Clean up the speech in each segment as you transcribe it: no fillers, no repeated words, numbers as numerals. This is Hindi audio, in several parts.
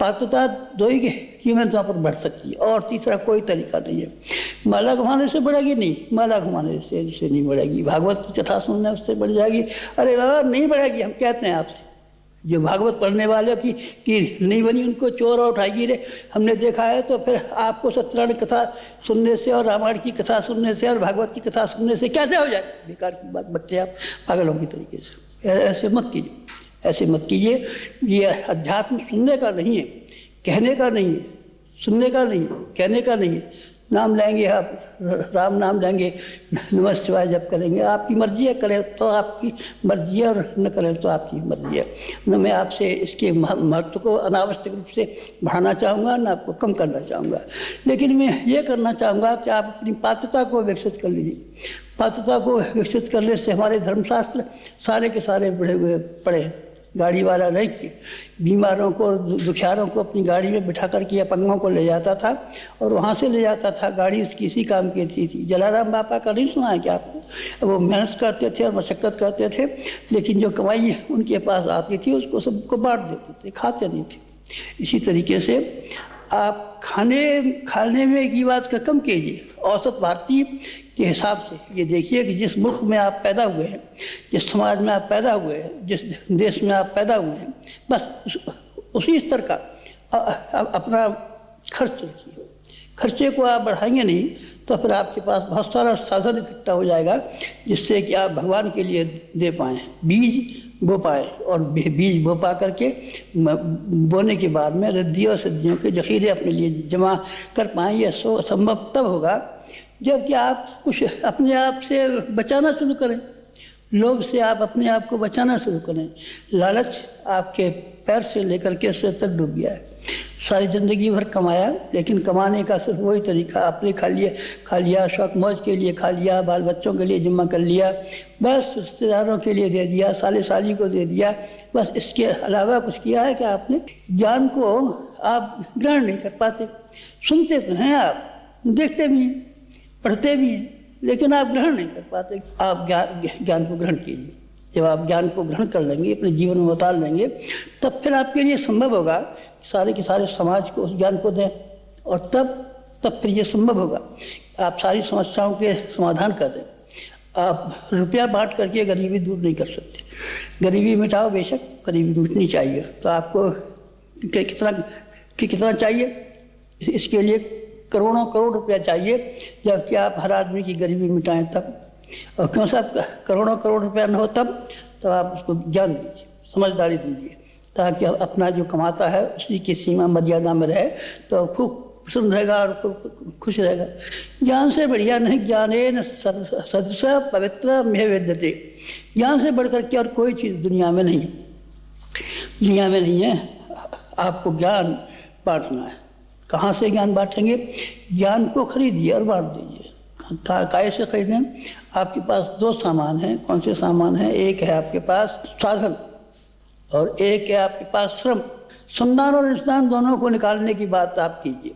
पात्रता दो ही कीमत वहाँ पर बढ़ सकती है, और तीसरा कोई तरीका नहीं है। माला घुमाने से बढ़ेगी नहीं, माला घुमाने से नहीं बढ़ेगी। भागवत की कथा सुनने उससे बढ़ जाएगी। अरे बाबा नहीं बढ़ेगी, हम कहते हैं आपसे, जो भागवत पढ़ने वाले की नहीं बनी उनको चोर और उठाएगी रे, हमने देखा है। तो फिर आपको सत्यनारायण कथा सुनने से और रामायण की कथा सुनने से और भागवत की कथा सुनने से कैसे हो जाए? बेकार की बात बच्चे आप पागलों की तरीके से ऐसे मत कीजिए, ऐसे मत कीजिए। ये अध्यात्म सुनने का नहीं है, कहने का नहीं है, सुनने का नहीं है, कहने का नहीं है। नाम लेंगे आप, राम नाम लेंगे, नमः शिवाय जप करेंगे, आपकी मर्जी है, करें तो आपकी मर्जी है और न करें तो आपकी मर्जी है। न मैं आपसे इसके महत्व को अनावश्यक रूप से बढ़ाना चाहूँगा, न आपको कम करना चाहूँगा, लेकिन मैं ये करना चाहूँगा कि आप अपनी पात्रता को विकसित कर लीजिए। पात्रता को विकसित करने से हमारे धर्मशास्त्र सारे के सारे बढ़े हुए पड़े हैं। गाड़ी वाला रह के बीमारों को, दुखियारों को अपनी गाड़ी में बिठा करके अपंगों को ले जाता था और वहाँ से ले जाता था। गाड़ी उसकी इसी काम की थी। जलाराम बापा का नहीं सुना है क्या आपने? वो मेहनत करते थे और मशक्क़त करते थे, लेकिन जो कमाई उनके पास आती थी उसको सबको बांट देते थे, खाते नहीं थे। इसी तरीके से आप खाने में की बात का कम कीजिए। औसत भारतीय के हिसाब से ये देखिए कि जिस मुल्क में आप पैदा हुए हैं, जिस समाज में आप पैदा हुए हैं, जिस देश में आप पैदा हुए हैं, बस उसी स्तर का अपना खर्च रखिए। खर्चे को आप बढ़ाएंगे नहीं तो फिर आपके पास बहुत सारा साधन इकट्ठा हो जाएगा जिससे कि आप भगवान के लिए दे पाएँ, बीज बो पाए। और बीज बो पा करके बोने के बाद में रिद्धि और सिद्धियों के जखीरे अपने लिए जमा कर पाएँ। यह संभव तब होगा जबकि आप कुछ अपने आप से बचाना शुरू करें, लोभ से आप अपने आप को बचाना शुरू करें। लालच आपके पैर से लेकर के सिर तक डूब गया है। सारी ज़िंदगी भर कमाया, लेकिन कमाने का सिर्फ वही तरीका, आपने खा लिया, शौक मौज के लिए खा लिया, बाल बच्चों के लिए जमा कर लिया, बस रिश्तेदारों के लिए दे दिया, साले साली को दे दिया, बस इसके अलावा कुछ किया है कि आपने? ज्ञान को आप ग्रहण नहीं कर पाते। सुनते तो हैं आप, देखते भी हैं, पढ़ते भी हैं, लेकिन आप ग्रहण नहीं कर पाते। आप ज्ञान को ग्रहण कीजिए। जब आप ज्ञान को ग्रहण कर लेंगे, अपने जीवन में उतार लेंगे, तब फिर आपके लिए संभव होगा सारे के सारे समाज को उस ज्ञान को दें, और तब फिर ये संभव होगा आप सारी समस्याओं के समाधान कर दें। आप रुपया बांट करके गरीबी दूर नहीं कर सकते। गरीबी मिटाओ, बेशक गरीबी मिटनी चाहिए, तो आपको कितना चाहिए? इसके लिए करोड़ों करोड़ रुपया चाहिए, जबकि आप हर आदमी की गरीबी मिटाएं तब। और क्यों साहब करोड़ों करोड़ रुपया न हो तब? तो आप उसको ज्ञान दीजिए, समझदारी दीजिए, ताकि अपना जो कमाता है उसी की सीमा मर्यादा में रहे, तो खूब प्रसन्न रहेगा और खुश रहेगा। ज्ञान से बढ़िया नहीं, ज्ञानेन सदृश पवित्र में वेद्यते। ज्ञान से बढ़कर के और कोई चीज़ दुनिया में नहीं है। आपको ज्ञान बांटना है। कहाँ से ज्ञान बांटेंगे? ज्ञान को खरीदिए और बांट दीजिए। काय से खरीदें? आपके पास दो सामान हैं। कौन से सामान हैं? एक है आपके पास साधन और एक है आपके पास श्रम। श्रमदान और निष्दान दोनों को निकालने की बात आप कीजिए।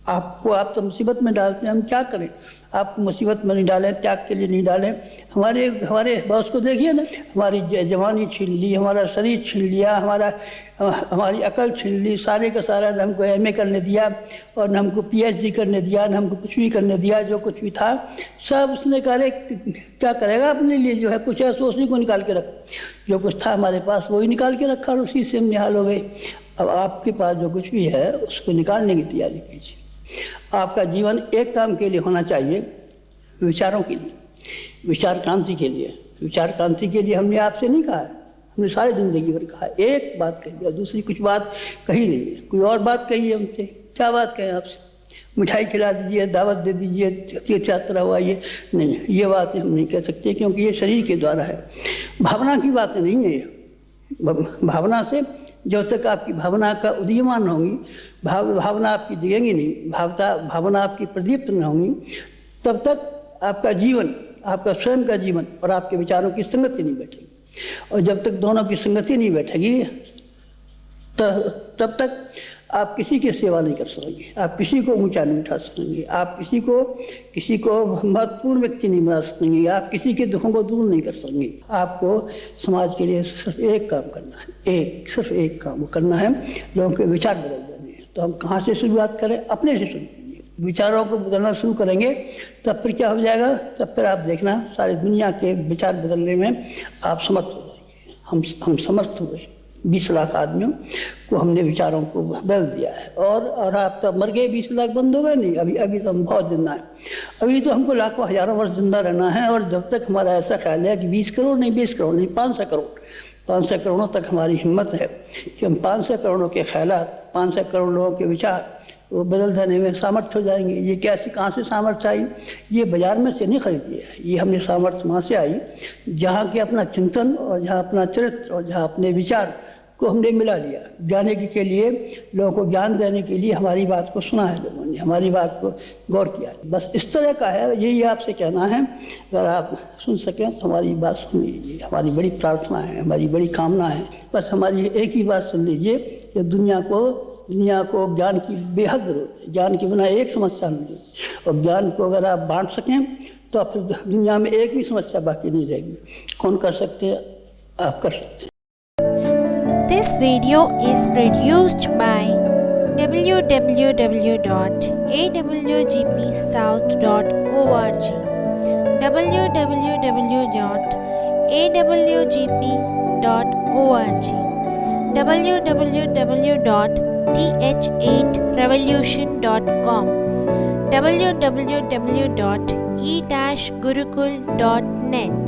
आप तो मुसीबत में डालते हैं, हम क्या करें? आप मुसीबत में नहीं डालें, त्याग के लिए नहीं डालें। हमारे बॉस को देखिए ना, हमारी जवानी छीन ली, हमारा शरीर छीन लिया, हमारी अकल छीन ली, सारे का सारा न हमको MA करने दिया और न हमको PhD करने दिया, न हमको कुछ भी करने दिया। जो कुछ भी था सब उसने क्या करेगा अपने लिए? जो है कुछ है सो उसी को निकाल के रख। जो कुछ था हमारे पास वही निकाल के रखा और उसी से हम निहाल हो गए। अब आपके पास जो कुछ भी है उसको निकालने की तैयारी कीजिए। आपका जीवन एक काम के लिए होना चाहिए, विचारों के लिए, विचार क्रांति के लिए। विचार क्रांति के लिए हमने आपसे नहीं कहा है, हमने सारी जिंदगी भर कहा है। एक बात कही है, दूसरी कुछ बात कही नहीं है। कोई और बात कही है हमसे? क्या बात कहें आपसे? मिठाई खिला दीजिए, दावत दे दीजिए, तीर्थ यात्रा हुआ, ये नहीं, ये बातें हम नहीं कह सकते, क्योंकि ये शरीर के द्वारा है। भावना की बातें नहीं है ये। भावना से जब तक आपकी भावना का उदीयमान होंगी, भावना आपकी जगेंगी नहीं, भावना आपकी प्रदीप्त न होंगी, तब तक आपका जीवन, आपका स्वयं का जीवन और आपके विचारों की संगति नहीं बैठेगी। और जब तक दोनों की संगति नहीं बैठेगी तब तक आप किसी की सेवा नहीं कर सकेंगे, आप किसी को ऊंचा नहीं उठा सकेंगे, आप किसी को महत्वपूर्ण व्यक्ति नहीं बना सकेंगे, आप किसी के दुखों को दूर नहीं कर सकेंगे। आपको समाज के लिए सिर्फ एक काम करना है, सिर्फ एक काम करना है, लोगों के विचार बदल देने हैं। तो हम कहाँ से शुरुआत करें? अपने से शुरू कीजिए। विचारों को बदलना शुरू करेंगे तब फिर क्या हो जाएगा? तब फिर आप देखना सारी दुनिया के विचार बदलने में आप समर्थ हो जाएंगे। हम समर्थ हुए, 20 लाख आदमियों को हमने विचारों को बदल दिया है। और आप तब मर गए, 20 लाख बंद हो गए? नहीं, अभी तो हम बहुत जिंदा हैं। अभी तो हमको लाखों हजारों वर्ष जिंदा रहना है। और जब तक हमारा ऐसा ख्याल है कि 20 करोड़ नहीं, 20 करोड़ नहीं, 500 करोड़ों तक हमारी हिम्मत है कि हम 500 करोड़ों के ख्यालात, 500 करोड़ लोगों के विचार वो बदल देने में सामर्थ्य हो जाएंगे। ये कैसे, कहाँ से सामर्थ्य आई? ये बाजार में से नहीं खरीदी है, ये हमने सामर्थ्य वहाँ से आई जहाँ के अपना चिंतन और जहाँ अपना चरित्र और जहाँ अपने विचार को हमने मिला लिया। जाने के लिए, लोगों को ज्ञान देने के लिए हमारी बात को सुना है, लोगों ने हमारी बात को गौर किया है। बस इस तरह का है, यही आपसे कहना है। अगर आप सुन सकें तो हमारी बात सुन लीजिए। हमारी बड़ी प्रार्थना है, हमारी बड़ी कामना है, बस हमारी एक ही बात सुन लीजिए कि दुनिया को ज्ञान की बेहद जरूरत है। ज्ञान के बिना एक समस्या नहीं है, और ज्ञान को अगर आप बांट सकें तो फिर दुनिया में एक भी समस्या बाकी नहीं रहेगी। कौन कर सकते हैं? आप कर सकते हैं। This video is produced by www.awgpsouth.org www.awgp.org www.th8revolution.com www.e-gurukul.net